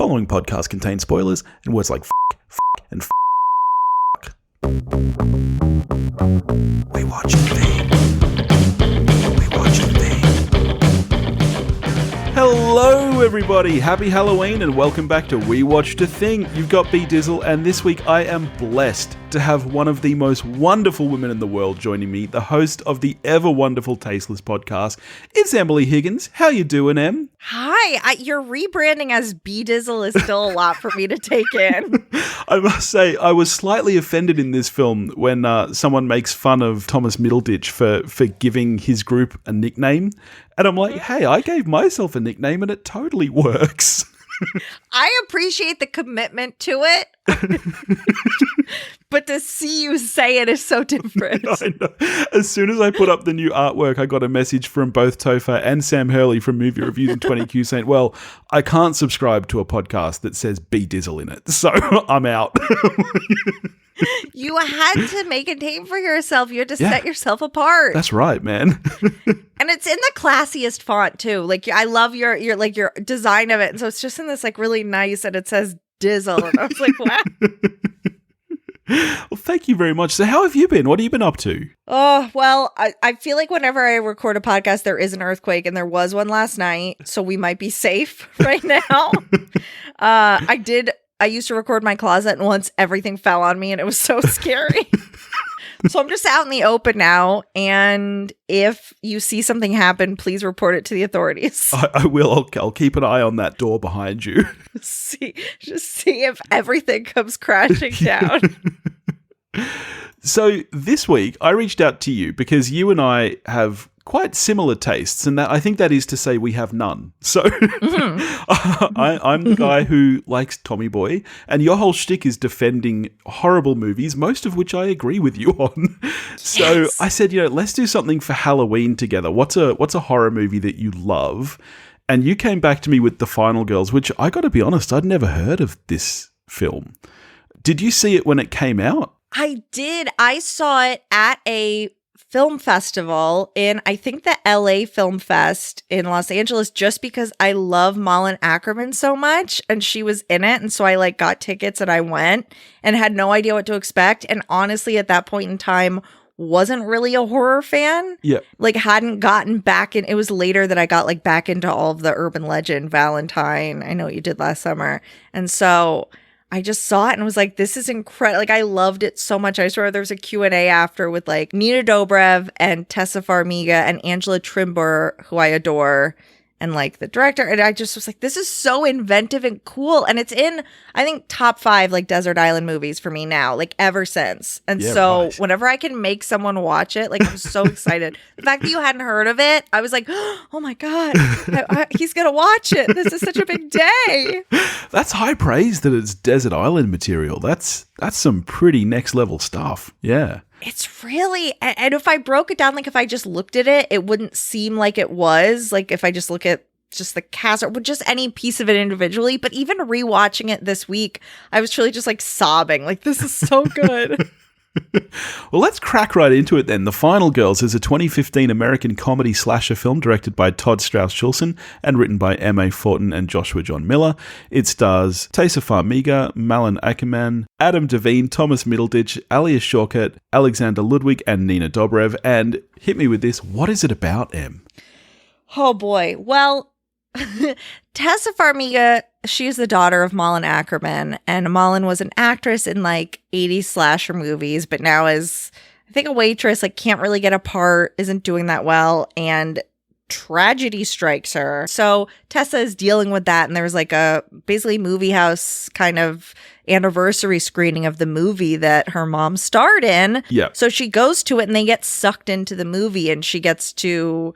following podcast contains spoilers and words like and We watch the Hello everybody, happy Halloween and welcome back to We Watched a Thing. You've got B Dizzle, and this week I am blessed to have one of the most wonderful women in the world joining me, the host of the ever wonderful Tasteless podcast. It's Emily Higgins. How you doing, Em? Hi, your rebranding as B Dizzle is still a lot for me to take in. I must say, I was slightly offended in this film when someone makes fun of Thomas Middleditch for giving his group a nickname. And I'm like, hey, I gave myself a nickname and it totally works. I appreciate the commitment to it, but to see you say it is so different. I know. As soon as I put up the new artwork, I got a message from both Topher and Sam Hurley from Movie Reviews and 20Q saying, well, I can't subscribe to a podcast that says B Dizzle in it, so I'm out. You had to make a name for yourself. You had to set yourself apart. That's right, man. And it's in the classiest font too. Like, I love your design of it. And so it's just in this like really nice, and it says Dizzle. And I was like, wow. Well, thank you very much. So how have you been? What have you been up to? Oh, well, I feel like whenever I record a podcast, there is an earthquake, and there was one last night. So we might be safe right now. I used to record my closet, and once everything fell on me, and it was so scary. So I'm just out in the open now, and if you see something happen, please report it to the authorities. I will. I'll keep an eye on that door behind you. Just see if everything comes crashing down. So this week, I reached out to you because you and I have quite similar tastes, and I think that is to say we have none. So I'm the guy who likes Tommy Boy, and your whole shtick is defending horrible movies, most of which I agree with you on. So I said, let's do something for Halloween together. What's a horror movie that you love? And you came back to me with The Final Girls, which I got to be honest, I'd never heard of this film. Did you see it when it came out? I did. I saw it at a film festival in, I think, the LA Film Fest in Los Angeles, just because I love Malin Åkerman so much, and she was in it, and so I got tickets and I went and had no idea what to expect, and honestly at that point in time wasn't really a horror fan. Yeah. Hadn't gotten back in. It was later that I got back into all of the urban legend, Valentine, I Know What You Did Last Summer, and so I just saw it and was like, this is incredible. I loved it so much. I saw there was a Q&A after with Nina Dobrev and Taissa Farmiga and Angela Trimber, who I adore, and the director. And I just was like, this is so inventive and cool. And it's in, I think, top 5 desert island movies for me now, ever since. And whenever I can make someone watch it, I'm so excited. The fact that you hadn't heard of it, I was like, oh my God, he's going to watch it. This is such a big day. That's high praise that it's desert island material. That's some pretty next level stuff. Yeah. It's really, and if I broke it down, if I just looked at it, it wouldn't seem like it was. If I just look at just the cast or just any piece of it individually, but even rewatching it this week, I was truly just sobbing. This is so good. Well, let's crack right into it then. The Final Girls is a 2015 American comedy slasher film directed by Todd Strauss-Schulson and written by M.A. Fortin and Joshua John Miller. It stars Taissa Farmiga, Malin Åkerman, Adam DeVine, Thomas Middleditch, Alia Shawkat, Alexander Ludwig, and Nina Dobrev. And hit me with this. What is it about, Em? Oh boy. Well, Taissa Farmiga, she's the daughter of Malin Åkerman, and Malin was an actress in 80s slasher movies, but now is, I think, a waitress, can't really get a part, isn't doing that well, and tragedy strikes her. So Tessa is dealing with that, and there was a basically movie house kind of anniversary screening of the movie that her mom starred in. Yeah. So she goes to it, and they get sucked into the movie, and she gets to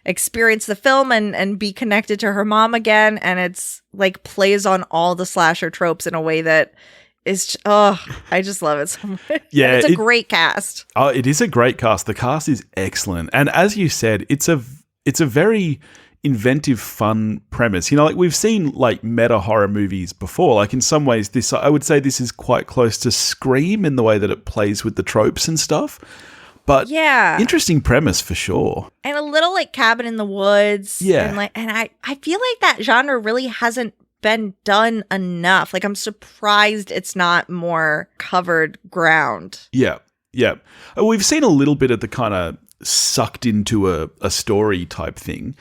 experience the film and be connected to her mom again, and it's plays on all the slasher tropes in a way that is I just love it so much. Yeah, and it's a great cast. Oh, it is a great cast. The cast is excellent, and as you said, it's a very inventive, fun premise. We've seen meta horror movies before. In some ways, I would say this is quite close to Scream in the way that it plays with the tropes and stuff. But yeah, interesting premise for sure. And a little Cabin in the Woods. Yeah. And I feel that genre really hasn't been done enough. Like, I'm surprised it's not more covered ground. Yeah. We've seen a little bit of the kind of sucked into a story type thing.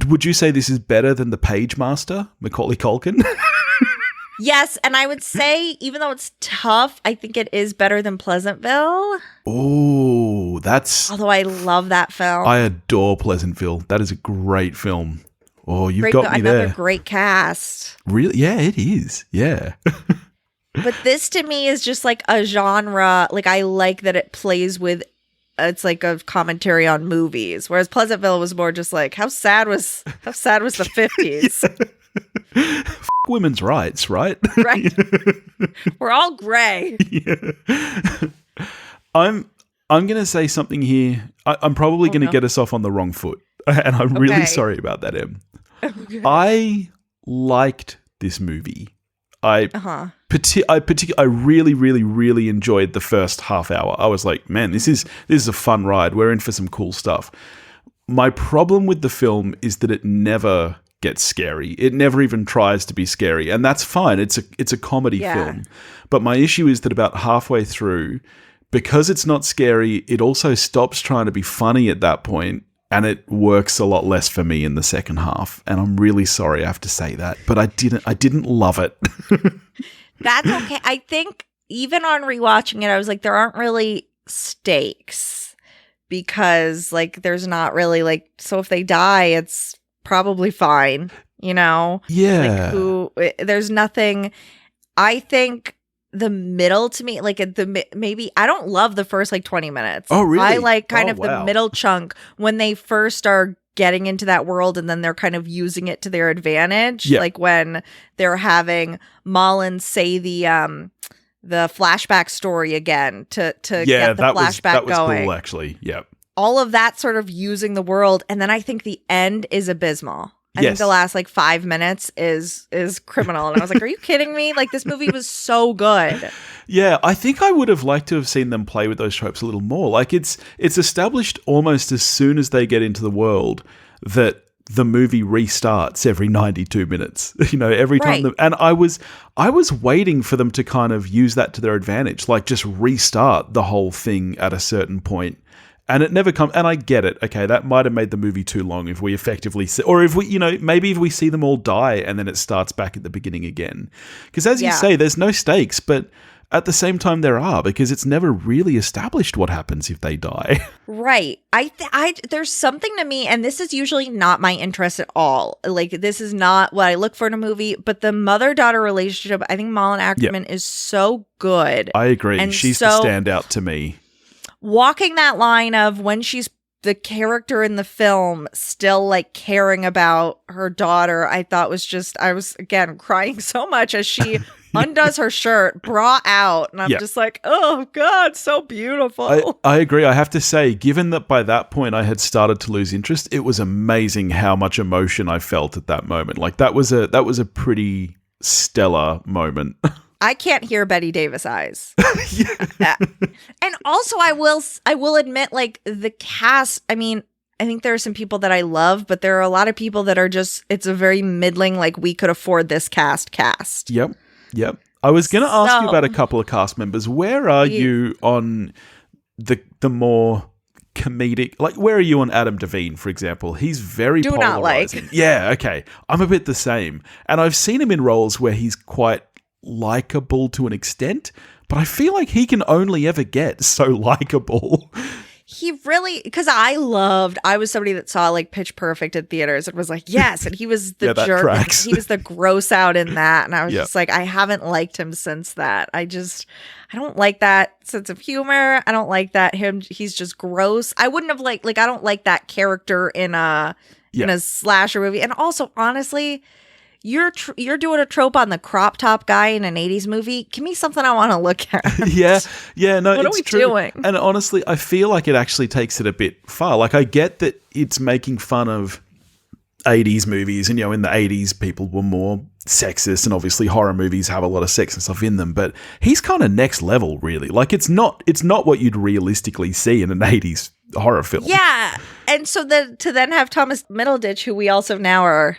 Would you say this is better than The Page Master, Macaulay Culkin? Yes, and I would say, even though it's tough, I think it is better than Pleasantville. Oh, that's... Although I love that film. I adore Pleasantville. That is a great film. Oh, you've got me there. Another great cast. Really? Yeah, it is. Yeah. But this to me is just like a genre. Like, I like that it plays with, it's like a commentary on movies. Whereas Pleasantville was more just like, how sad was the 50s? F women's rights, right? Right. We're all gray. Yeah. I'm going to say something here. I'm probably going to get us off on the wrong foot. And I'm really sorry about that, Em. Okay. I liked this movie. I really, really, really enjoyed the first half hour. I was like, man, this is a fun ride. We're in for some cool stuff. My problem with the film is that it never gets scary. It never even tries to be scary, and that's fine. It's a comedy film. But my issue is that about halfway through, because it's not scary, it also stops trying to be funny at that point. And it works a lot less for me in the second half. And I'm really sorry I have to say that. But I didn't love it. That's okay. I think even on rewatching it, I was like, there aren't really stakes. Because, like, there's not really, like, so if they die, it's probably fine. You know? Yeah. There's nothing. I think the middle to me, like maybe I don't love the first like 20 minutes. Oh, really? I like kind of the middle chunk when they first are getting into that world and then they're kind of using it to their advantage. Yeah. Like when they're having Malin say the flashback story again to get the flashback going. That was cool, actually. Yeah. All of that sort of using the world. And then I think the end is abysmal. I think the last like 5 minutes is criminal. And I was like, are you kidding me? Like, this movie was so good. Yeah, I think I would have liked to have seen them play with those tropes a little more. Like, it's established almost as soon as they get into the world that the movie restarts every 92 minutes. You know, every time. Right. And I was waiting for them to kind of use that to their advantage. Like, just restart the whole thing at a certain point. And it never comes, and I get it. Okay, that might have made the movie too long if we effectively see, or if we, you know, maybe if we see them all die and then it starts back at the beginning again. Because as you say, there's no stakes, but at the same time there are, because it's never really established what happens if they die. Right. There's something to me, and this is usually not my interest at all. Like, this is not what I look for in a movie, but the mother-daughter relationship, I think Malin Åkerman is so good. I agree. And she's the standout to me. Walking that line of when she's the character in the film still like caring about her daughter, I thought I was again crying so much as she undoes her shirt, bra out, and I'm just like, oh God, so beautiful. I agree. I have to say, given that by that point I had started to lose interest, it was amazing how much emotion I felt at that moment. Like, that was a pretty stellar moment. I can't hear Betty Davis eyes. And also I will admit, like, the cast, I mean, I think there are some people that I love, but there are a lot of people that are just, it's a very middling, like, we could afford this cast. Yep. I was going to ask you about a couple of cast members. Where are you on the more comedic, like, where are you on Adam DeVine, for example? He's very polarizing. Yeah, okay. I'm a bit the same. And I've seen him in roles where he's quite likable to an extent, but I feel like he can only ever get so likable. He really, because I was somebody that saw like Pitch Perfect at theaters and was like, yes, and he was the jerk. Tracks. He was the gross out in that, and I was just like, I haven't liked him since that. I don't like that sense of humor. I don't like that he's just gross. I wouldn't have I don't like that character in a slasher movie. And also, honestly, you're doing a trope on the crop top guy in an 80s movie. Give me something I want to look at. No, what it's are we true. doing? And honestly, I feel like it actually takes it a bit far. Like, I get that it's making fun of 80s movies, and, you know, in the 80s people were more sexist, and obviously horror movies have a lot of sex and stuff in them, but he's kind of next level, really. Like, it's not what you'd realistically see in an 80s horror film. Yeah. And so to then have Thomas Middleditch, who we also now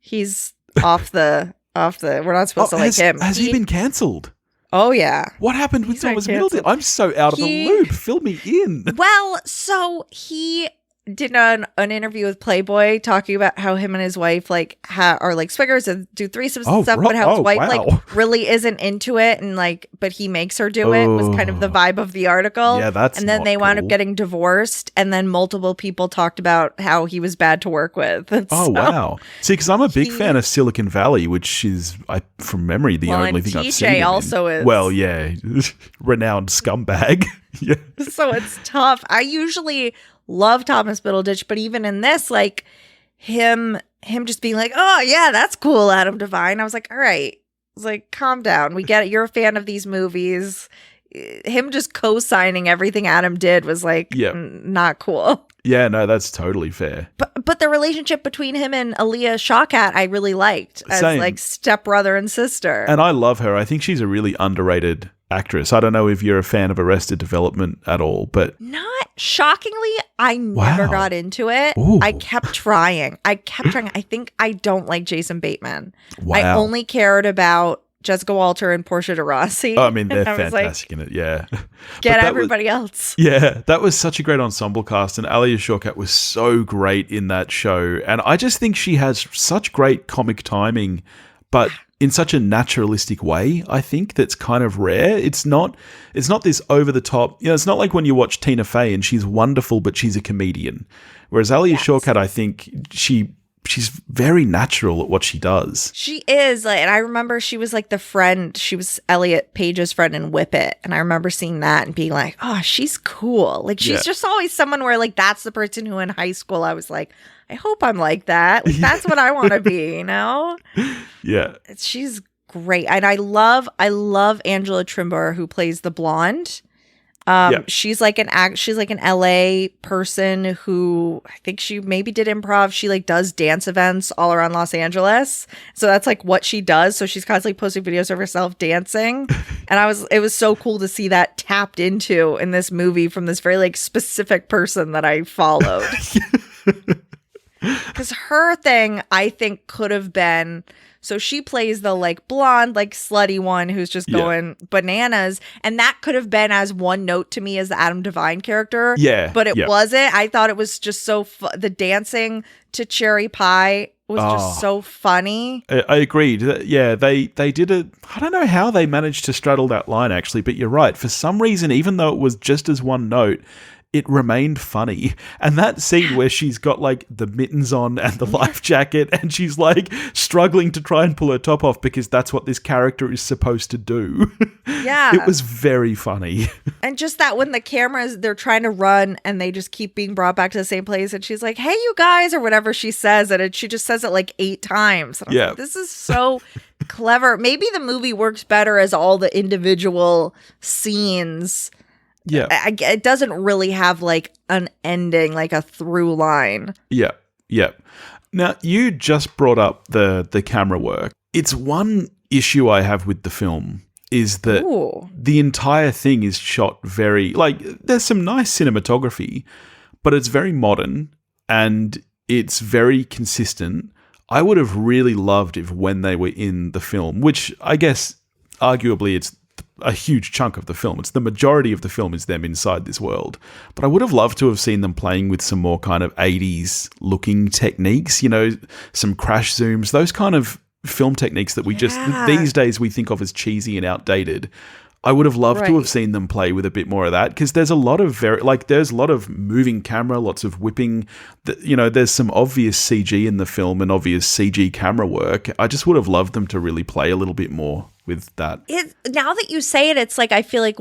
he's off the We're not supposed to like him. Has he been cancelled? Oh, yeah. What happened with Thomas Middleditch? I'm so out of the loop. Fill me in. Well, so he did an interview with Playboy talking about how him and his wife like are like swiggers and do threesomes and stuff, but how his wife like really isn't into it, and like, but he makes her do it was kind of the vibe of the article. Yeah, that's and then they wound up getting divorced, and then multiple people talked about how he was bad to work with. And wow. See, because I'm a big fan of Silicon Valley, which is, from memory, the only thing I've seen. TJ also is. Well, yeah, renowned scumbag. Yeah. So it's tough. I usually love Thomas Middleditch, but even in this, like him just being like, oh yeah, that's cool, Adam DeVine. I was like, all right. I was like, calm down. We get it. You're a fan of these movies. Him just co-signing everything Adam did was like not cool. Yeah, no, that's totally fair. But the relationship between him and Alia Shawkat I really liked as like stepbrother and sister. And I love her. I think she's a really underrated actress. I don't know if you're a fan of Arrested Development at all, but not shockingly, I never got into it. Ooh. I kept trying. I think I don't like Jason Bateman. Wow. I only cared about Jessica Walter and Portia de Rossi. Oh, I mean, they're fantastic in it, yeah. Get everybody else. Yeah, that was such a great ensemble cast, and Alia Shawkat was so great in that show. And I just think she has such great comic timing, but in such a naturalistic way, I think, that's kind of rare. It's not this over the top. You know, it's not like when you watch Tina Fey and she's wonderful, but she's a comedian. Whereas Alia Shawkat, I think she's very natural at what she does. She is, like, and I remember she was like the friend. She was Elliot Page's friend in Whip It, and I remember seeing that and being like, oh, she's cool. Like, she's just always someone where like that's the person who in high school I was like, I hope I'm like that. Like, that's what I want to be, you know? Yeah. She's great. And I love Angela Trimber, who plays the blonde. She's like an LA person who I think she maybe did improv. She like does dance events all around Los Angeles. So that's like what she does. So she's constantly posting videos of herself dancing. And it was so cool to see that tapped into in this movie from this very like specific person that I followed. Because her thing, I think, could have been, so she plays the like blonde, like slutty one who's just going bananas. And that could have been as one note to me as the Adam DeVine character. Yeah. But it wasn't. I thought it was just so the dancing to Cherry Pie was just so funny. I agreed. Yeah, they did it. I don't know how they managed to straddle that line, actually, but you're right. For some reason, even though it was just as one note, it remained funny. And that scene where she's got like the mittens on and the life jacket and she's like struggling to try and pull her top off because that's what this character is supposed to do. Yeah. It was very funny. And just that when the cameras, they're trying to run and they just keep being brought back to the same place and she's like, hey, you guys, or whatever she says. And she just says it like 8 times. And I was like, this is so clever. Maybe the movie works better as all the individual scenes. Yeah. It doesn't really have like an ending, like a through line. Yeah. Yeah. Now, you just brought up the camera work. It's one issue I have with the film is that the entire thing is shot very, like, there's some nice cinematography, but it's very modern and it's very consistent. I would have really loved if when they were in the film, which I guess arguably it's a huge chunk of the film. It's the majority of the film is them inside this world. But I would have loved to have seen them playing with some more kind of 80s looking techniques, you know, some crash zooms, those kind of film techniques that we just, these days we think of as cheesy and outdated. I would have loved to have seen them play with a bit more of that because there's a lot of there's a lot of moving camera, lots of whipping. You know, there's some obvious CG in the film and obvious CG camera work. I just would have loved them to really play a little bit more with that. Now that you say it, it's like I feel like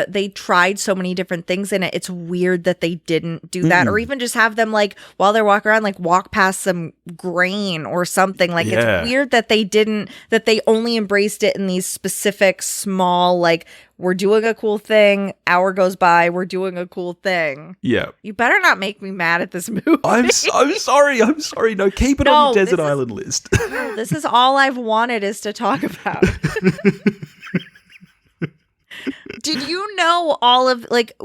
they tried so many different things in it. It's weird that they didn't do that, or even just have them like while they're walking around, like walk past some grain or something. Like it's weird that they only embraced it in these specific small, like, we're doing a cool thing. Hour goes by. We're doing a cool thing. Yeah. You better not make me mad at this movie. I'm sorry. No, keep it on your desert island list. This is all I've wanted is to talk about. Did you know all of, like,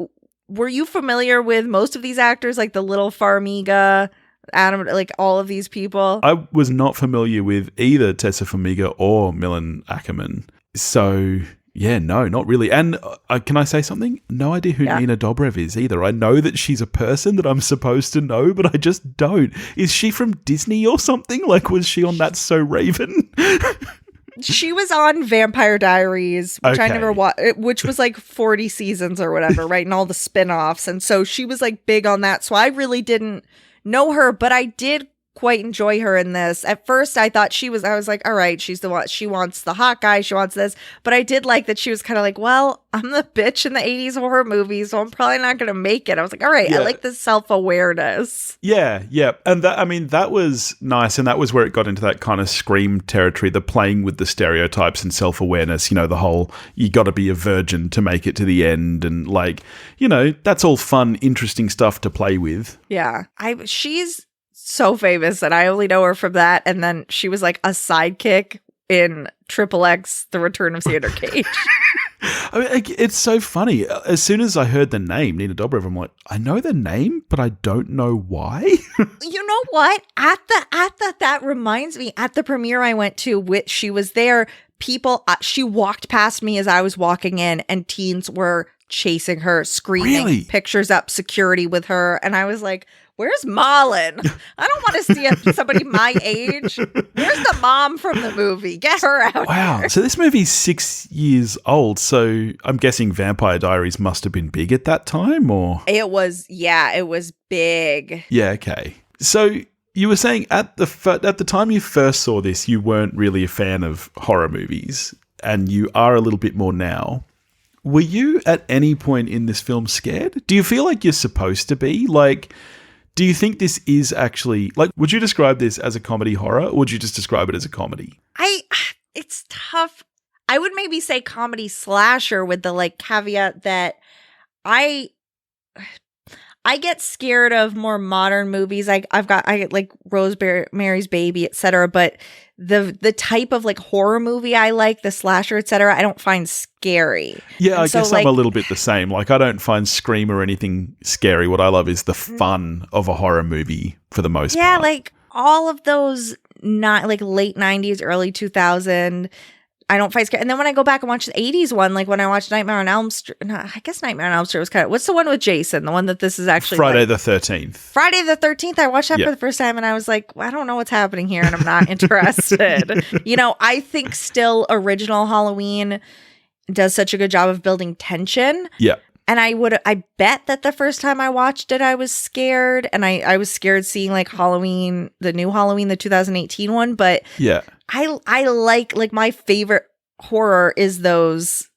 were you familiar with most of these actors, like the little Farmiga, Adam, like all of these people. I was not familiar with either Taissa Farmiga or Malin Åkerman. So, yeah, no, not really. And can I say something? No idea who Nina Dobrev is either. I know that she's a person that I'm supposed to know, but I just don't. Is she from Disney or something? Like, was she on That's So Raven? She was on Vampire Diaries, which I never watched, which was like 40 seasons or whatever, right? And all the spin-offs. And so she was like big on that. So I really didn't know her, but I did quite enjoy her in this. At first, I thought I was like, all right, she's the one, she wants the hot guy, she wants this. But I did like that she was kind of like, well, I'm the bitch in the 80s horror movie, so I'm probably not going to make it. I was like, all right, I like the self-awareness. Yeah. And that was nice. And that was where it got into that kind of Scream territory, the playing with the stereotypes and self-awareness, the whole, you got to be a virgin to make it to the end. And like, that's all fun, interesting stuff to play with. Yeah. She's so famous, and I only know her from that. And then she was like a sidekick in XXX, The Return of Xander Cage. I mean, it's so funny. As soon as I heard the name, Nina Dobrev, I'm like, I know the name, but I don't know why. You know what? That reminds me, at the premiere I went to, which she was there, she walked past me as I was walking in, and teens were chasing her, screaming, really? Pictures up, security with her. And I was like, where's Malin? I don't want to see somebody my age. Where's the mom from the movie? Get her out. Wow. Here. So this movie's 6 years old. So I'm guessing Vampire Diaries must have been big at that time, or? It was big. Yeah, okay. So you were saying at the time you first saw this, you weren't really a fan of horror movies, and you are a little bit more now. Were you at any point in this film scared? Do you feel like you're supposed to be? Like, do you think this is actually, like, would you describe this as a comedy horror, or would you just describe it as a comedy? It's tough. I would maybe say comedy slasher, with the like caveat that I get scared of more modern movies. I like Rosemary's Baby, etc. But the type of like horror movie I like, the slasher, etc., I don't find scary. Yeah, I guess I'm a little bit the same. Like, I don't find Scream or anything scary. What I love is the fun of a horror movie for the most part. Yeah, like all of those not like late 90s, early 2000. I don't find scary. And then when I go back and watch the 80s one, like when I watched Nightmare on Elm Street, I guess Nightmare on Elm Street was kind of, what's the one with Jason? The one that this is actually Friday the 13th. Friday the 13th. I watched that for the first time, and I was like, well, I don't know what's happening here, and I'm not interested. I think still original Halloween does such a good job of building tension. Yeah. And I bet that the first time I watched it, I was scared. And I was scared seeing like Halloween, the new Halloween, the 2018 one. But yeah, I like my favorite horror is those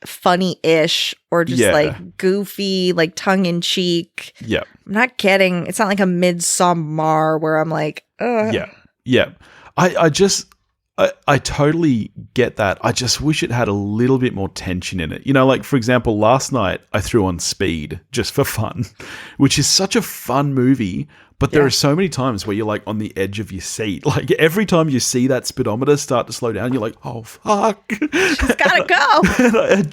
funny-ish or just like goofy, like tongue-in-cheek. Yeah. I'm not kidding. It's not like a Midsommar where I'm like, ugh. Yeah. I totally get that. I just wish it had a little bit more tension in it. Like, for example, last night I threw on Speed just for fun, which is such a fun movie, but there are so many times where you're like on the edge of your seat. Like, every time you see that speedometer start to slow down, you're like, oh, fuck. She's gotta go. And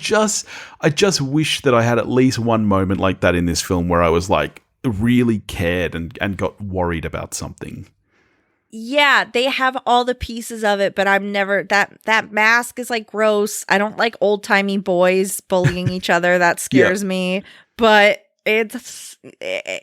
I just wish that I had at least one moment like that in this film where I was like really cared and got worried about something. Yeah, they have all the pieces of it, but I'm never that mask is like gross. I don't like old-timey boys bullying each other. That scares me. But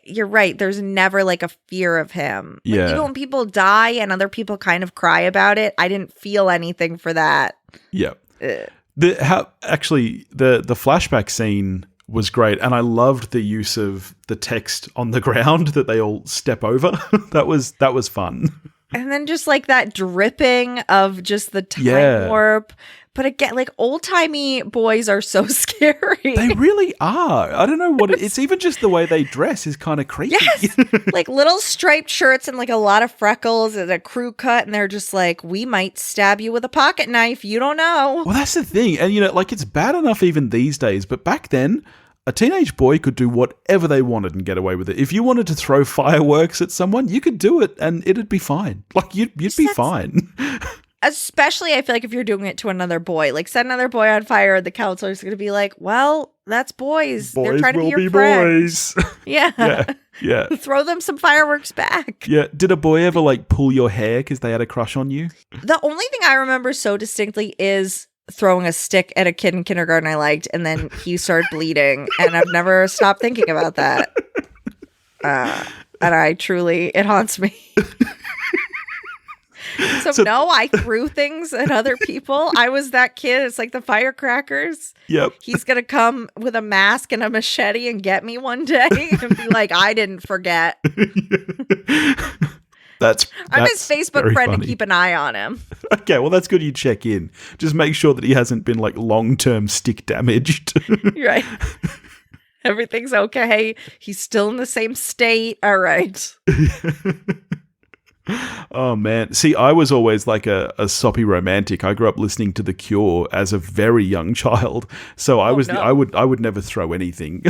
you're right. There's never like a fear of him. Like, even when people die and other people kind of cry about it, I didn't feel anything for that. Yeah. The flashback scene was great, and I loved the use of the text on the ground that they all step over. That was fun. And then just like that dripping of just the time warp. But again, like old-timey boys are so scary. They really are. I don't know what it's even just the way they dress is kind of creepy. Yes. Like little striped shirts and like a lot of freckles and a crew cut, and they're just like, we might stab you with a pocket knife. You don't know. Well, that's the thing. And like, it's bad enough even these days, but back then a teenage boy could do whatever they wanted and get away with it. If you wanted to throw fireworks at someone, you could do it and it'd be fine. Like, you'd be fine. Especially, I feel like if you're doing it to another boy, like set another boy on fire, the counselor's going to be like, well, that's boys. They're trying to be your friend. Boys. Yeah. Yeah. Throw them some fireworks back. Yeah. Did a boy ever like pull your hair because they had a crush on you? The only thing I remember so distinctly is throwing a stick at a kid in kindergarten I liked, and then he started bleeding, and I've never stopped thinking about that. And it haunts me. So no, I threw things at other people. I was that kid. It's like the firecrackers. Yep. He's going to come with a mask and a machete and get me one day and be like, I didn't forget. I'm his Facebook friend funny. to keep an eye on him. Okay, well, that's good you check in. Just make sure that he hasn't been like long-term stick damaged. Right. Everything's okay. He's still in the same state. All right. Oh man, see, I was always like a soppy romantic. I grew up listening to The Cure as a very young child, so I would never throw anything.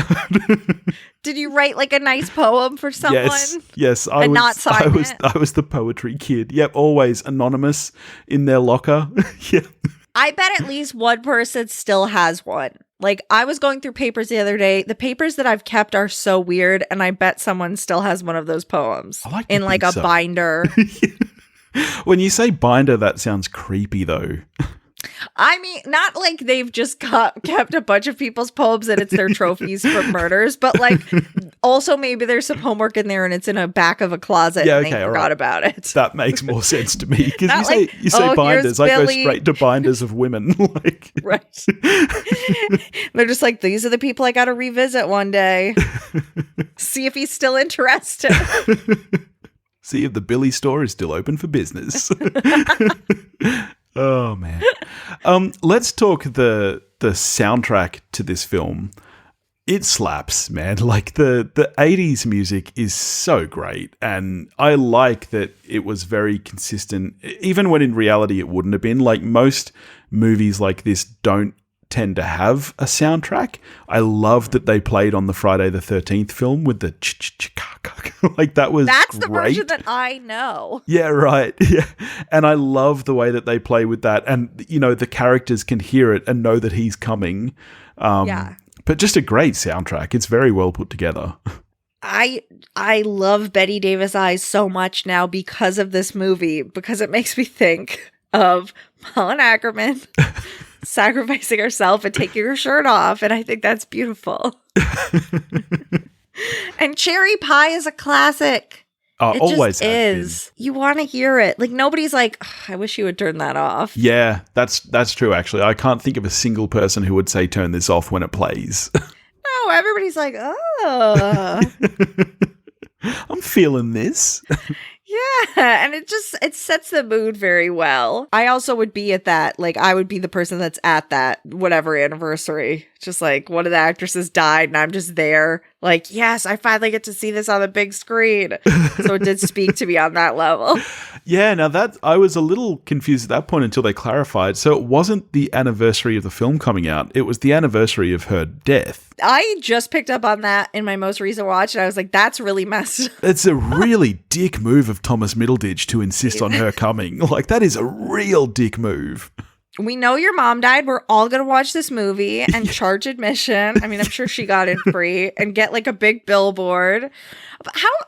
Did you write like a nice poem for someone? Yes, I was the poetry kid. Yep, always anonymous in their locker. Yeah. I bet at least one person still has one. Like, I was going through papers the other day. The papers that I've kept are so weird, and I bet someone still has one of those poems in like a binder. When you say binder, that sounds creepy, though. I mean, not like they've just kept a bunch of people's poems and it's their trophies for murders, but like also maybe there's some homework in there and it's in a back of a closet and they forgot about it. That makes more sense to me because you say binders, I go straight to binders of women. Like, right. They're just like, these are the people I got to revisit one day. See if he's still interested. See if the Billy store is still open for business. Oh man. Let's talk the soundtrack to this film. It slaps, man. Like the 80s music is so great, and I like that it was very consistent, even when in reality it wouldn't have been. Like most movies like this don't tend to have a soundtrack. I love that they played on the Friday the 13th film with the like that's the version that I know. Yeah, right. Yeah. And I love the way that they play with that, and you know the characters can hear it and know that he's coming. But just a great soundtrack. It's very well put together. I love Betty Davis Eyes so much now because of this movie, because it makes me think of Malin Åkerman sacrificing herself and taking her shirt off, and I think that's beautiful. And Cherry Pie is a classic. It always just is. You want to hear it. Like nobody's like, I wish you would turn that off. Yeah, that's true. Actually, I can't think of a single person who would say turn this off when it plays. No, everybody's like, oh, I'm feeling this. Yeah, and it sets the mood very well. I also would be at that, like I would be the person that's at that whatever anniversary. Just like one of the actresses died and I'm just there. Like, yes, I finally get to see this on the big screen. So it did speak to me on that level. Yeah, now that I was a little confused at that point until they clarified. So it wasn't the anniversary of the film coming out. It was the anniversary of her death. I just picked up on that in my most recent watch and I was like, that's really messed up. It's a really dick move of Thomas Middleditch to insist on her coming. Like, that is a real dick move. We know your mom died. We're all going to watch this movie and charge admission. I mean, I'm sure she got in free and get like a big billboard.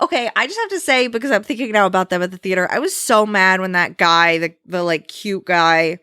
Okay, I just have to say, because I'm thinking now about them at the theater, I was so mad when that guy, the like cute guy,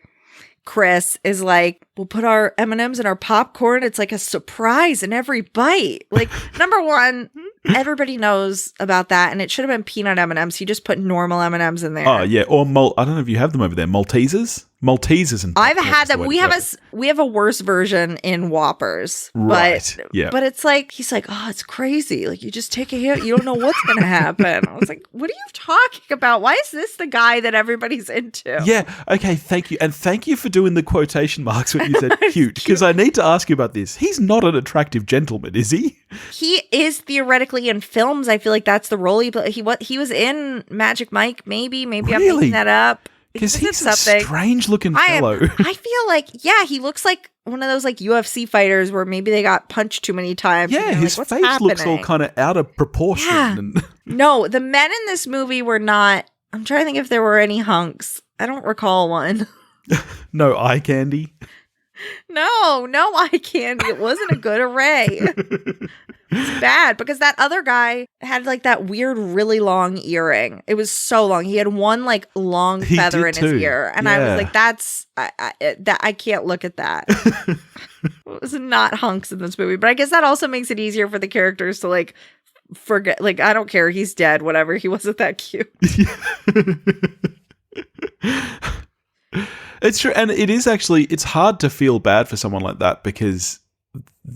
Chris, is like, we'll put our M&Ms in our popcorn. It's like a surprise in every bite. Like, number one, everybody knows about that, and it should have been peanut M&Ms. He just put normal M&Ms in there. Oh, yeah. Or, I don't know if you have them over there. Maltesers? Maltesers and I've had them. We have a worse version in Whoppers. Right. But it's like, he's like, oh, it's crazy. Like, you just take a hit. You don't know what's going to happen. I was like, what are you talking about? Why is this the guy that everybody's into? Yeah. Okay. Thank you. And thank you for doing the quotation marks when you said cute. Because I need to ask you about this. He's not an attractive gentleman, is he? He is theoretically in films. I feel like that's the role he played. He was in Magic Mike, maybe. Maybe really? I'm making that up. Because he's a strange-looking fellow. I feel like, yeah, he looks like one of those like UFC fighters where maybe they got punched too many times. Yeah, his face looks all kind of out of proportion. Yeah. No, the men in this movie were not I'm trying to think if there were any hunks. I don't recall one. No eye candy? No eye candy. It wasn't a good array. It's bad because that other guy had like that weird, really long earring. It was so long. He had one like long feather in his ear. And I was like, I can't look at that. It was not hunks in this movie. But I guess that also makes it easier for the characters to like forget. Like, I don't care. He's dead. Whatever. He wasn't that cute. It's true. And it is actually, it's hard to feel bad for someone like that because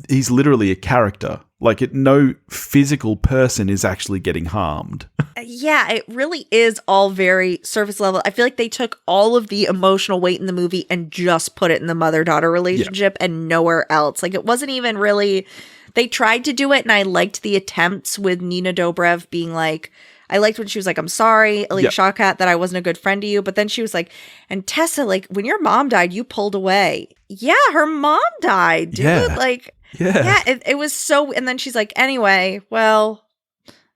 he's literally a character. Like, no physical person is actually getting harmed. Yeah, it really is all very surface level. I feel like they took all of the emotional weight in the movie and just put it in the mother-daughter relationship and nowhere else. Like, it wasn't even really... They tried to do it, and I liked the attempts with Nina Dobrev being like... I liked when she was like, I'm sorry, Alia Shawkat, that I wasn't a good friend to you. But then she was like, and Taissa, like, when your mom died, you pulled away. Yeah, her mom died, dude. Yeah. Like, it was so... And then she's like, anyway, well...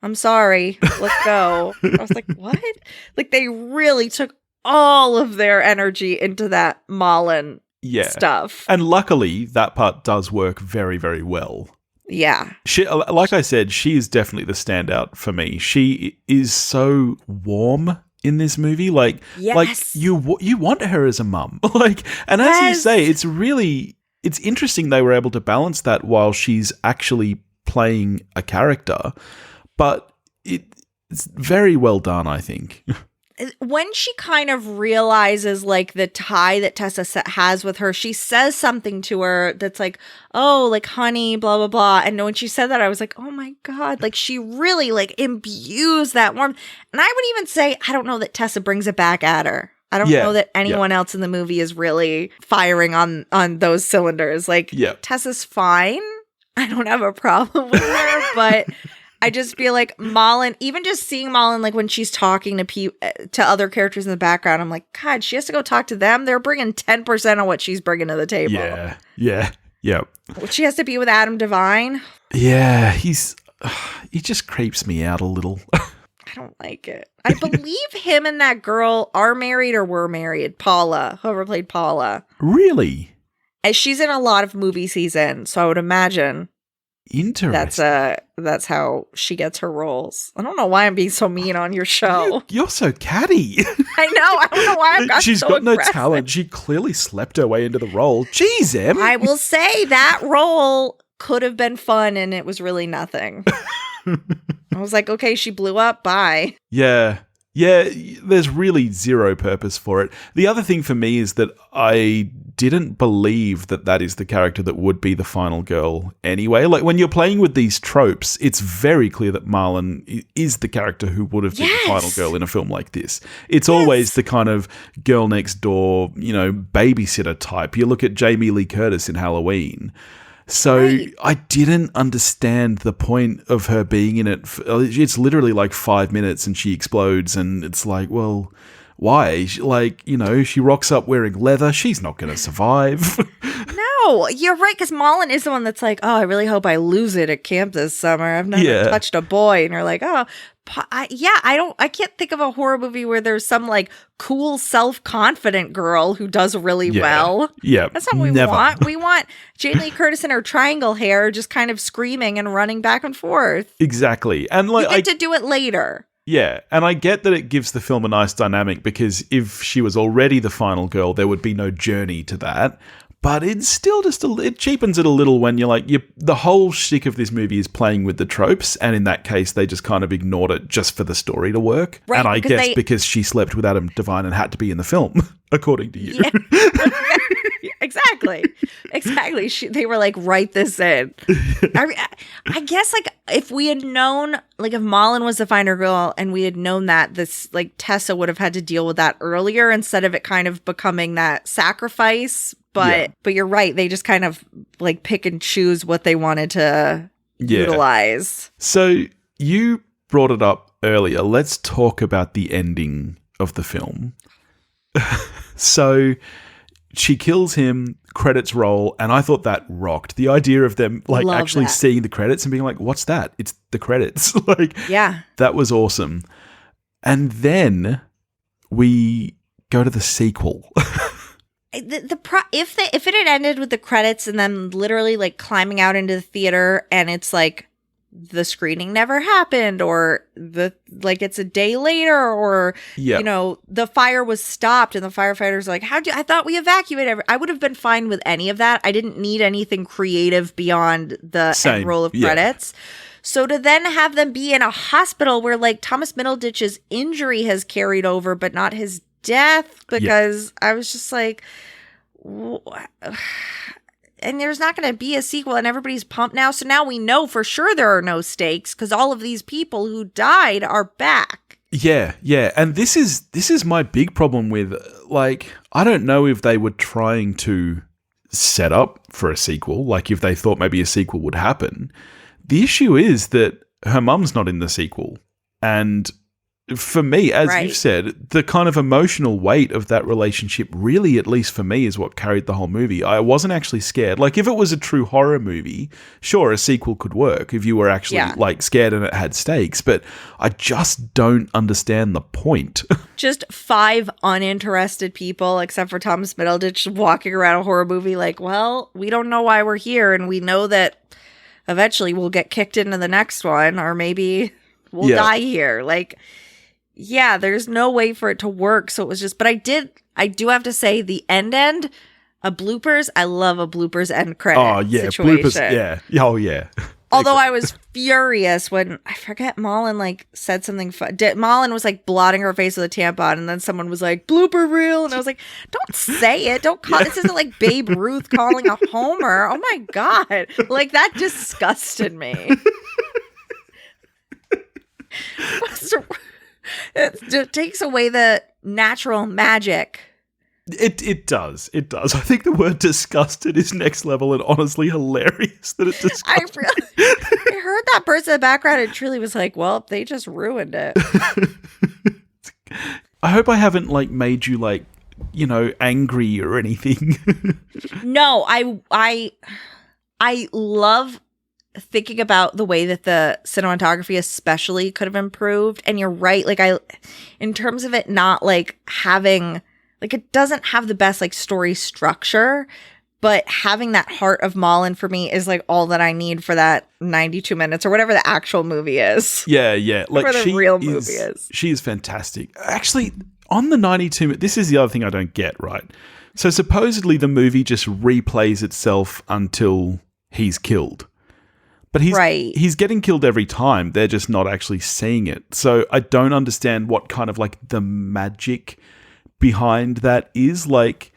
I'm sorry. Let's go. I was like, what? Like, they really took all of their energy into that Malin stuff. And luckily, that part does work very, very well. Yeah. She, like I said, she is definitely the standout for me. She is so warm in this movie. Like you want her as a mum. Like, and as you say, it's interesting they were able to balance that while she's actually playing a character. But it's very well done, I think. When she kind of realizes, like, the tie that Taissa has with her, she says something to her that's like, oh, like, honey, blah, blah, blah. And when she said that, I was like, oh, my God. Like, she really, like, imbues that warmth. And I would even say, I don't know that Taissa brings it back at her. I don't know that anyone else in the movie is really firing on those cylinders. Like, Taissa's fine. I don't have a problem with her, but... I just feel like Malin, even just seeing Malin, like when she's talking to other characters in the background, I'm like, God, she has to go talk to them. They're bringing 10% of what she's bringing to the table. Yeah. She has to be with Adam DeVine. Yeah, he just creeps me out a little. I don't like it. I believe him and that girl are married or were married. Paula, whoever played Paula. Really? And she's in a lot of movie season, so I would imagine. Interesting. That's how she gets her roles. I don't know why I'm being so mean on your show. You're so catty. I know. I don't know why I've got She's so got aggressive. no talent. She clearly slept her way into the role. Jeez, Em. I will say that role could have been fun, and it was really nothing. I was like, okay, she blew up. Bye. Yeah, there's really zero purpose for it. The other thing for me is that I didn't believe that is the character that would be the final girl anyway. Like, when you're playing with these tropes, it's very clear that Malin is the character who would have been the final girl in a film like this. It's always the kind of girl next door, babysitter type. You look at Jamie Lee Curtis in Halloween. So I didn't understand the point of her being in it. It's literally like 5 minutes and she explodes, and it's like, well, why? She rocks up wearing leather. She's not going to survive. No, you're right, because Malin is the one that's like, oh, I really hope I lose it at camp this summer. I've never touched a boy. And you're like, oh, I can't think of a horror movie where there's some like cool, self-confident girl who does really well. Yeah. That's not what we want. We want Jamie Lee Curtis in her triangle hair just kind of screaming and running back and forth. Exactly. And you get to do it later. Yeah, and I get that it gives the film a nice dynamic because if she was already the final girl, there would be no journey to that. But it's still it cheapens it a little when you're like, the whole shtick of this movie is playing with the tropes, and in that case, they just kind of ignored it just for the story to work. Right, and I guess because she slept with Adam DeVine and had to be in the film, according to you. Yeah. Exactly. They were like, write this in. I guess, like, if we had known, like, if Malin was the final girl and we had known that, this, like, Taissa would have had to deal with that earlier instead of it kind of becoming that sacrifice. But you're right. They just kind of like pick and choose what they wanted to utilize. So you brought it up earlier. Let's talk about the ending of the film. So she kills him, credits roll, and I thought that rocked. The idea of them like actually seeing the credits and being like, what's that? It's the credits. That was awesome. And then we go to the sequel. If it had ended with the credits and then literally like climbing out into the theater and it's like the screening never happened, or it's a day later, or the fire was stopped and the firefighters are like, I thought we evacuated. I would have been fine with any of that. I didn't need anything creative beyond the end roll of credits. So to then have them be in a hospital where like Thomas Middleditch's injury has carried over, but not his death, because I was just like, and there's not going to be a sequel, and everybody's pumped now. So now we know for sure there are no stakes because all of these people who died are back. Yeah, and this is my big problem with, like, I don't know if they were trying to set up for a sequel, like if they thought maybe a sequel would happen. The issue is that her mum's not in the sequel, and for me, as you've said, the kind of emotional weight of that relationship really, at least for me, is what carried the whole movie. I wasn't actually scared. Like, if it was a true horror movie, sure, a sequel could work if you were actually, like, scared and it had stakes. But I just don't understand the point. Just 5 uninterested people, except for Thomas Middleditch, walking around a horror movie like, well, we don't know why we're here, and we know that eventually we'll get kicked into the next one, or maybe we'll die here. Like... yeah, there's no way for it to work. So it was just, but I do have to say the end, a bloopers. I love a bloopers end credit situation. Bloopers, yeah. Oh, yeah. Although I was furious when, I forget, Malin like said something Malin was like blotting her face with a tampon, and then someone was like, blooper reel. And I was like, don't say it. Don't call this isn't like Babe Ruth calling a homer. Oh my God. Like, that disgusted me. It takes away the natural magic. It does. I think the word disgusted is next level and honestly hilarious that it disgusted. I heard that person in the background and truly was like, well, they just ruined it. I hope I haven't like made you like, angry or anything. No, I love thinking about the way that the cinematography especially could have improved. And you're right. Like, in terms of it not like having, like, it doesn't have the best like story structure, but having that heart of Malin for me is like all that I need for that 92 minutes or whatever the actual movie is. Yeah. Like, whatever the real movie is. She is fantastic. Actually, on the 92, this is the other thing I don't get, right? So supposedly the movie just replays itself until he's killed. But he's getting killed every time. They're just not actually seeing it. So I don't understand what kind of like the magic behind that is. Like,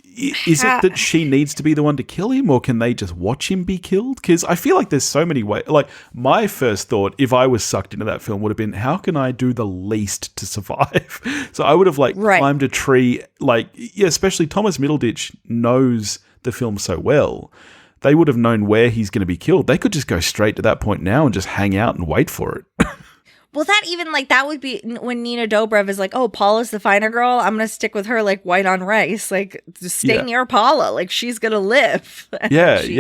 is it that she needs to be the one to kill him, or can they just watch him be killed? Because I feel like there's so many ways. Like, my first thought, if I was sucked into that film, would have been, how can I do the least to survive? So I would have like climbed a tree. Like, especially Thomas Middleditch knows the film so well. They would have known where he's going to be killed. They could just go straight to that point now and just hang out and wait for it. Well, that even like that would be when Nina Dobrev is like, oh, Paula's the finer girl. I'm going to stick with her like white on rice. Like, just stay near Paula. Like, she's going to live. She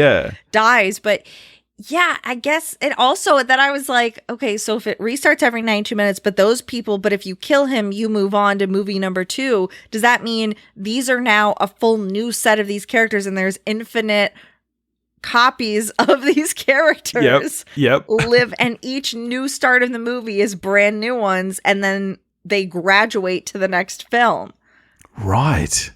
dies. But yeah, I guess it also that I was like, okay, so if it restarts every 92 minutes, but if you kill him, you move on to movie number 2. Does that mean these are now a full new set of these characters and there's infinite copies of these characters live, and each new start of the movie is brand new ones, and then they graduate to the next film. Right.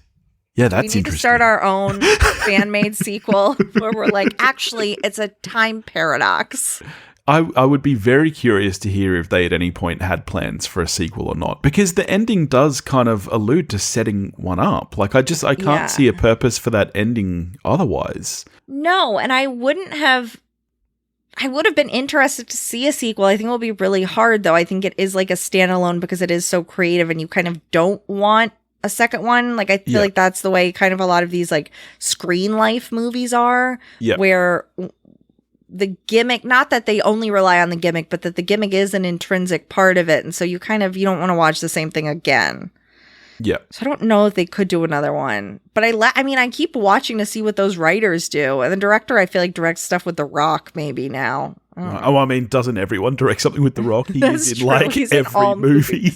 Yeah, that's interesting. We need to start our own fan-made sequel where we're like, actually, it's a time paradox. I would be very curious to hear if they at any point had plans for a sequel or not, because the ending does kind of allude to setting one up. Like, I can't see a purpose for that ending otherwise. No, and I would have been interested to see a sequel. I think it will be really hard, though. I think it is like a standalone because it is so creative and you kind of don't want a second one. Like, I feel like that's the way kind of a lot of these like screen life movies are, where the gimmick, not that they only rely on the gimmick, but that the gimmick is an intrinsic part of it. And so you don't want to watch the same thing again. Yeah. So I don't know if they could do another one, but I keep watching to see what those writers do. And the director, I feel like directs stuff with The Rock maybe now. Oh, I mean, doesn't everyone direct something with The Rock? He That's is in true. He's in every all movie.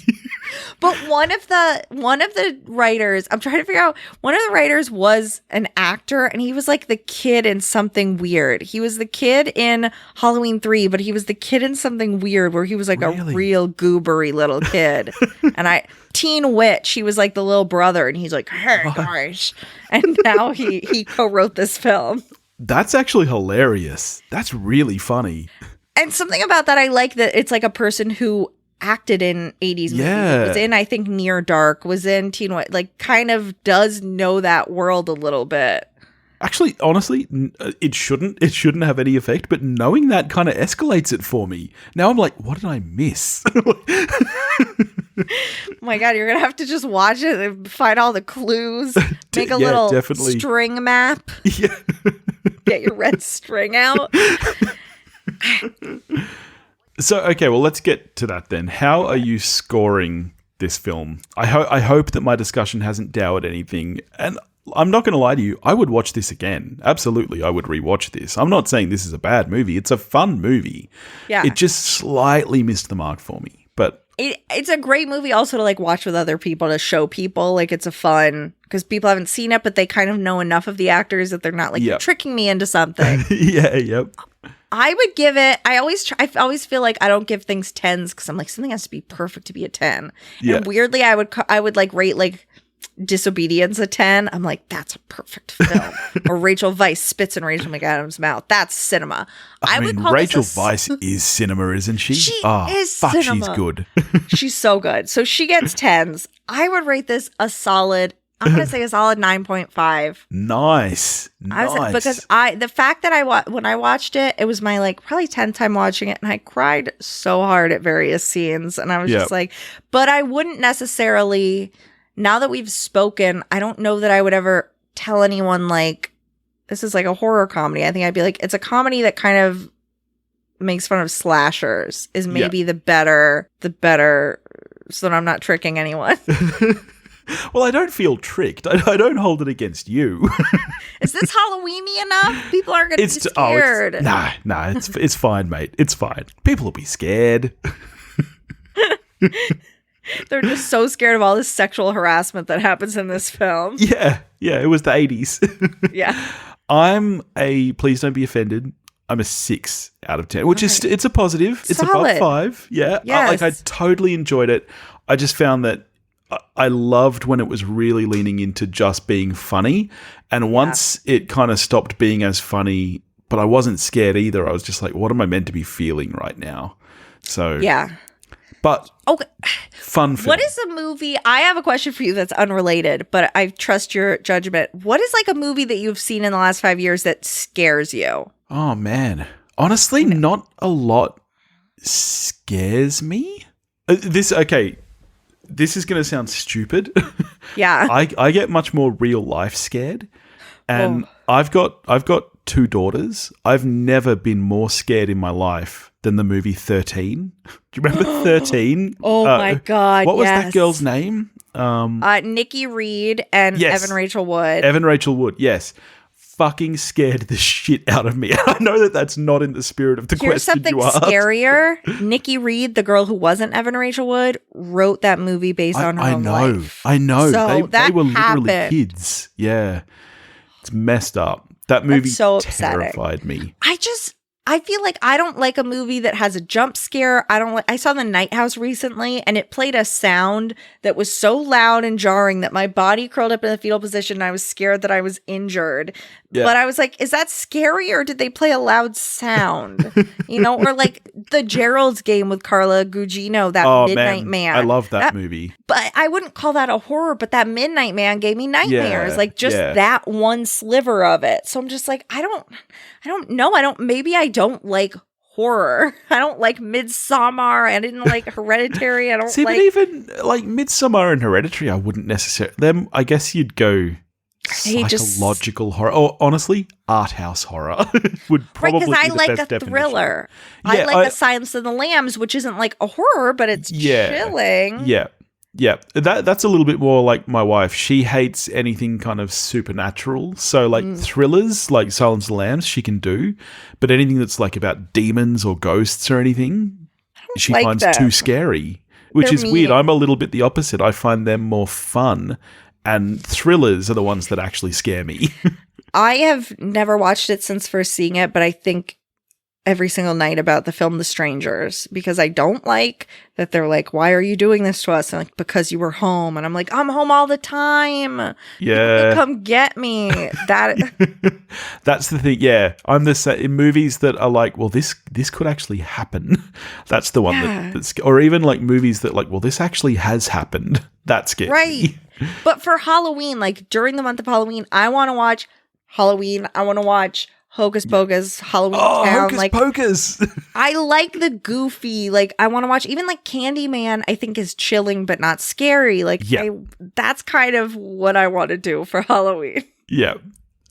But one of the writers, I'm trying to figure out, one of the writers was an actor, and he was like the kid in Something Weird. He was the kid in Halloween 3, but he was the kid in Something Weird where he was like a real goobery little kid. And Teen Witch, he was like the little brother, and he's like, hey guys. And now he co-wrote this film. That's actually hilarious. That's really funny. And something about that, I like that it's like a person who acted in 80s movies. Yeah. Was in, I think, Near Dark, was in Teen Witch, like kind of does know that world a little bit. Actually, honestly, it shouldn't have any effect, but knowing that kind of escalates it for me. Now I'm like, what did I miss? Oh my God, you're going to have to just watch it and find all the clues. Make a little definitely. String map. Yeah. Get your red string out. So, okay, well, let's get to that then. How are you scoring this film? I hope that my discussion hasn't dowered anything. And I'm not going to lie to you, I would watch this again. Absolutely, I would rewatch this. I'm not saying this is a bad movie. It's a fun movie. Yeah. It just slightly missed the mark for me. But it's a great movie also to like watch with other people, to show people. Like, it's a fun, because people haven't seen it, but they kind of know enough of the actors that they're not like, you're tricking me into something. Yep. I would give it, I always feel like I don't give things 10s because I'm like, something has to be perfect to be a 10. Yeah. And weirdly, I would like rate like Disobedience a 10. I'm like, that's a perfect film. Or Rachel Weisz spits in Rachel McAdams' mouth. That's cinema. I mean, Rachel Weisz is cinema, isn't she? She is cinema. She's good. She's so good. So she gets 10s. I would rate this a solid, I'm going to say a solid 9.5. Nice. Because the fact that when I watched it, it was my like probably 10th time watching it, and I cried so hard at various scenes, and I was just like, but I wouldn't necessarily, now that we've spoken, I don't know that I would ever tell anyone like, this is like a horror comedy. I think I'd be like, it's a comedy that kind of makes fun of slashers is maybe the better, so that I'm not tricking anyone. Well, I don't feel tricked. I don't hold it against you. Is this Halloween-y enough? People aren't going to be scared. Nah, it's fine, mate. It's fine. People will be scared. They're just so scared of all this sexual harassment that happens in this film. Yeah, it was the 80s. Yeah. I'm please don't be offended, I'm a 6 out of 10, which is, it's a positive. It's solid. above 5. Yeah. Yes. I totally enjoyed it. I just found that I loved when it was really leaning into just being funny. And once it kind of stopped being as funny, but I wasn't scared either. I was just like, what am I meant to be feeling right now? So, yeah. But okay. Fun film. What is a movie? I have a question for you that's unrelated, but I trust your judgment. What is like a movie that you've seen in the last 5 years that scares you? Oh, man. Honestly, not a lot scares me. This is going to sound stupid. Yeah. I get much more real life scared. And I've got 2 daughters. I've never been more scared in my life than the movie 13. Do you remember 13? Oh my God. What was that girl's name? Nikki Reed and Evan Rachel Wood. Evan Rachel Wood, yes. Fucking scared the shit out of me. I know that that's not in the spirit of the question you asked. Here's something scarier. Nikki Reed, the girl who wasn't Evan Rachel Wood, wrote that movie based on her own life. I know. So they were literally kids. Yeah. It's messed up. That movie terrified me. I feel like I don't like a movie that has a jump scare. I saw The Night House recently, and it played a sound that was so loud and jarring that my body curled up in the fetal position, and I was scared that I was injured. Yeah. But I was like, is that scary, or did they play a loud sound? Or like the Gerald's Game with Carla Gugino, that Midnight Man. I love that movie. But I wouldn't call that a horror, but that Midnight Man gave me nightmares. That one sliver of it. So I'm just like, I don't know. Maybe I don't like horror. I don't like Midsommar. I didn't like Hereditary. But even like Midsommar and Hereditary, I wouldn't necessarily. Them, I guess you'd go psychological horror. Or honestly, art house horror would probably be the best definition. Right, because I like a thriller. I like The Silence of the Lambs, which isn't like a horror, but it's chilling. Yeah. Yeah, that's a little bit more like my wife. She hates anything kind of supernatural. So like thrillers, like Silence of the Lambs, she can do. But anything that's like about demons or ghosts or anything, she like finds them. too scary. Which They're is weird. mean. I'm a little bit the opposite. I find them more fun. And thrillers are the ones that actually scare me. I have never watched it since first seeing it, but I think every single night about the film The Strangers, because I don't like that they're like, why are you doing this to us? And like, because you were home. And I'm like, I'm home all the time. Yeah. Come get me. That That's the thing. Yeah. I'm in movies that are like, well, this could actually happen. That's the one that's, or even like movies that like, well, this actually has happened. That's scary. right. But for Halloween, like during the month of Halloween, I want to watch Halloween. I want to watch Hocus Pocus, Halloween Town. Hocus like Pocus. I like the goofy, like I want to watch even like Candyman, I think is chilling but not scary. Like that's kind of what I want to do for Halloween. Yeah.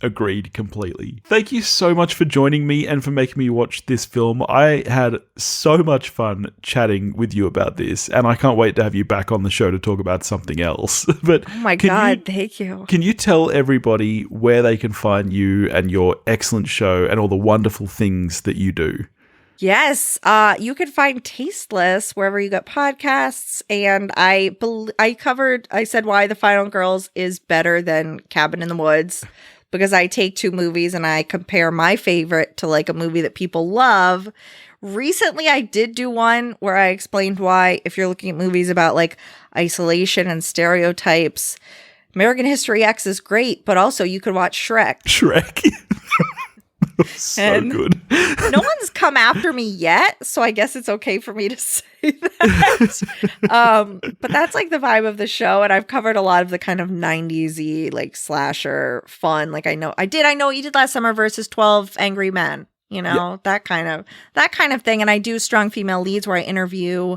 Agreed completely. Thank you so much for joining me and for making me watch this film. I had so much fun chatting with you about this, and I can't wait to have you back on the show to talk about something else. But oh my God, thank you. Can you tell everybody where they can find you and your excellent show and all the wonderful things that you do? Yes, you can find Tasteless wherever you get podcasts, and I said why The Final Girls is better than Cabin in the Woods. Because I take two movies and I compare my favorite to like a movie that people love. Recently, I did do one where I explained why, if you're looking at movies about like isolation and stereotypes, American History X is great, but also you could watch Shrek. So good. No one's come after me yet, so I guess it's okay for me to say that. But that's like the vibe of the show, and I've covered a lot of the kind of 90s-y like slasher fun. Like I know what you did last summer versus 12 Angry Men, you know, that kind of thing. And I do strong female leads where I interview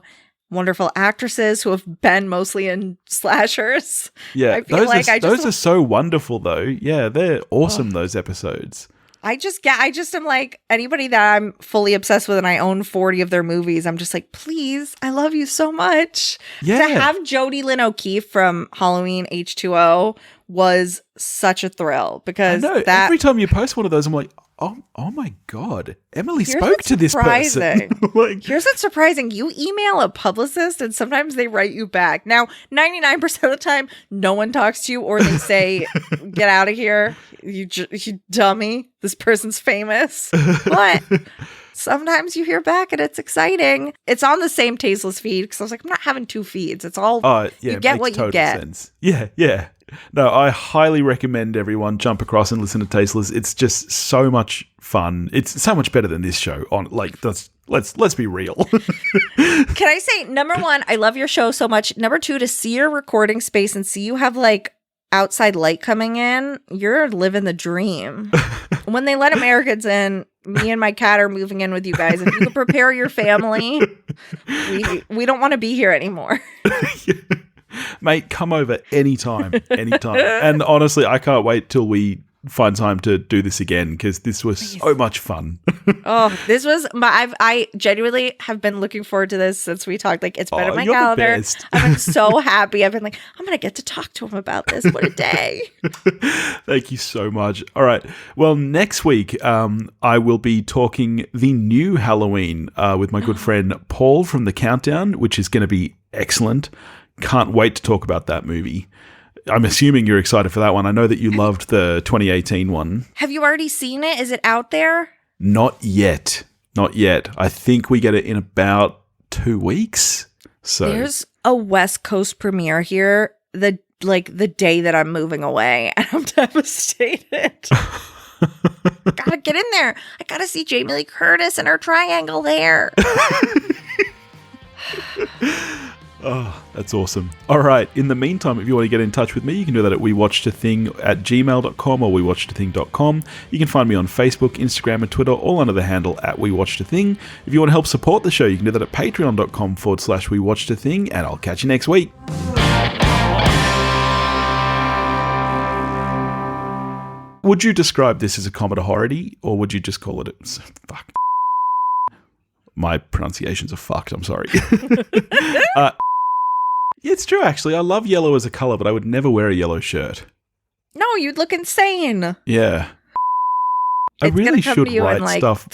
wonderful actresses who have been mostly in slashers. Yeah, those are so wonderful though. Yeah, they're awesome, those episodes. I just am like, anybody that I'm fully obsessed with and I own 40 of their movies, I'm just like, please, I love you so much. Yeah. To have Jodie Lynn O'Keefe from Halloween H2O was such a thrill because every time you post one of those, I'm like, oh my God, Emily spoke to this person. Like, here's what's surprising. You email a publicist and sometimes they write you back. Now, 99% of the time, no one talks to you or they say, get out of here, you dummy. This person's famous. But sometimes you hear back and it's exciting. It's on the same Tasteless feed because I was like, I'm not having two feeds. It's all, you get what you get. Sense. Yeah. No, I highly recommend everyone jump across and listen to Tasteless. It's just so much fun. It's so much better than this show. Let's be real. Can I say, number one, I love your show so much. Number two, to see your recording space and see you have like outside light coming in, you're living the dream. When they let Americans in, me and my cat are moving in with you guys. If you could prepare your family, we don't want to be here anymore. Mate, come over anytime. And honestly, I can't wait till we find time to do this again because this was so much fun. This was I genuinely have been looking forward to this since we talked. Like, it's been in my calendar. I've been so happy. I've been like, I'm gonna get to talk to him about this. What a day. Thank you so much. All right, well, next week I will be talking the new Halloween with my good friend Paul from The Countdown, which is going to be excellent. Can't wait to talk about that movie. I'm assuming you're excited for that one. I know that you loved the 2018 one. Have you already seen it? Is it out there? Not yet. I think we get it in about 2 weeks. So there's a West Coast premiere here the day that I'm moving away, and I'm devastated. Gotta get in there. I gotta see Jamie Lee Curtis and her triangle there. Oh, that's awesome. All right. In the meantime, if you want to get in touch with me, you can do that at wewatchedathing@gmail.com or wewatchedathing.com. You can find me on Facebook, Instagram, and Twitter, all under the handle @wewatchedathing. If you want to help support the show, you can do that at patreon.com/wewatchedathing, and I'll catch you next week. Would you describe this as a comedy-horror-y, or would you just call it fuck? My pronunciations are fucked, I'm sorry. Yeah, it's true, actually. I love yellow as a color, but I would never wear a yellow shirt. No, you'd look insane. Yeah. I It's really gonna come should to you in, write like, stuff.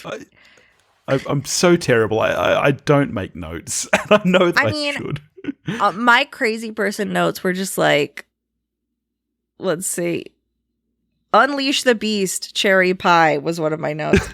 I'm so terrible. I don't make notes. And I know that I should. My crazy person notes were just like, let's see. Unleash the Beast, cherry pie was one of my notes.